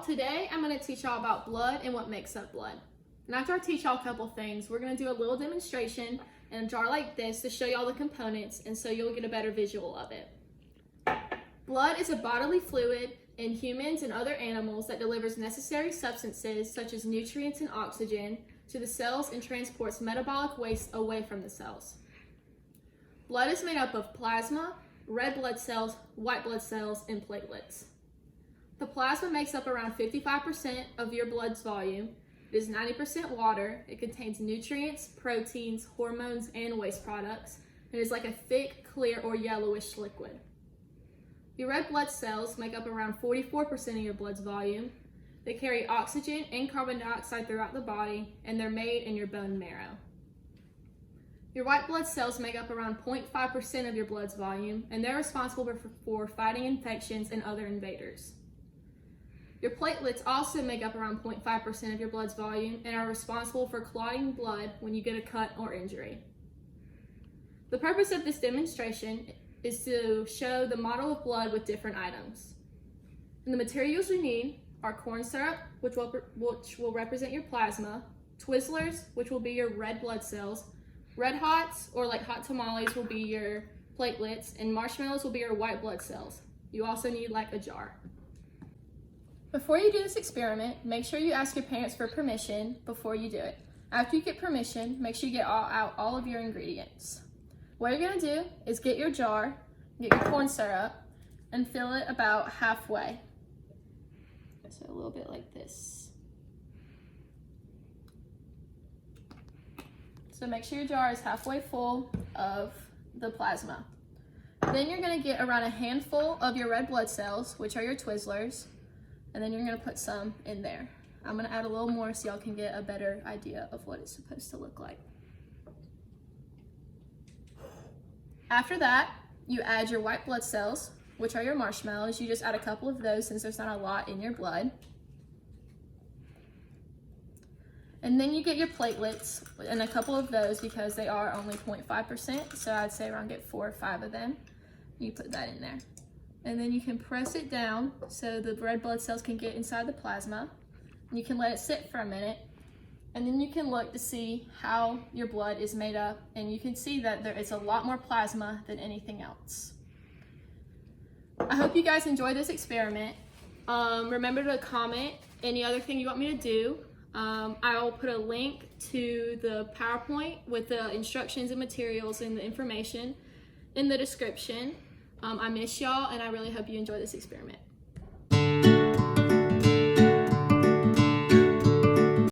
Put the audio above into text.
Today I'm going to teach y'all about blood and what makes up blood. And after I teach y'all a couple things, we're going to do a little demonstration in a jar like this to show y'all the components and so you'll get a better visual of it. Blood is a bodily fluid in humans and other animals that delivers necessary substances such as nutrients and oxygen to the cells and transports metabolic waste away from the cells. Blood is made up of plasma, red blood cells, white blood cells, and platelets. The plasma makes up around 55% of your blood's volume. It is 90% water. It contains nutrients, proteins, hormones, and waste products. It is like a thick, clear, or yellowish liquid. Your red blood cells make up around 44% of your blood's volume. They carry oxygen and carbon dioxide throughout the body, and they're made in your bone marrow. Your white blood cells make up around 0.5% of your blood's volume, and they're responsible for fighting infections and other invaders. Your platelets also make up around 0.5% of your blood's volume and are responsible for clotting blood when you get a cut or injury. The purpose of this demonstration is to show the model of blood with different items. And the materials you need are corn syrup, which will represent your plasma, Twizzlers, which will be your red blood cells, Red Hots, or like hot tamales, will be your platelets, and marshmallows will be your white blood cells. You also need like a jar. Before you do this experiment, make sure you ask your parents for permission before you do it. After you get permission, make sure you get out all of your ingredients. What you're gonna do is get your jar, get your corn syrup, and fill it about halfway. So a little bit like this. So make sure your jar is halfway full of the plasma. Then you're gonna get around a handful of your red blood cells, which are your Twizzlers, and then you're gonna put some in there. I'm gonna add a little more so y'all can get a better idea of what it's supposed to look like. After that, you add your white blood cells, which are your marshmallows. You just add a couple of those since there's not a lot in your blood. And then you get your platelets and a couple of those because they are only 0.5%, so I'd say around get 4 or 5 of them. You put that in there. And then you can press it down so the red blood cells can get inside the plasma. You can let it sit for a minute, and then you can look to see how your blood is made up, and you can see that there is a lot more plasma than anything else. I hope you guys enjoyed this experiment. Remember to comment any other thing you want me to do. I'll put a link to the PowerPoint with the instructions and materials and the information in the description. I miss y'all, and I really hope you enjoy this experiment.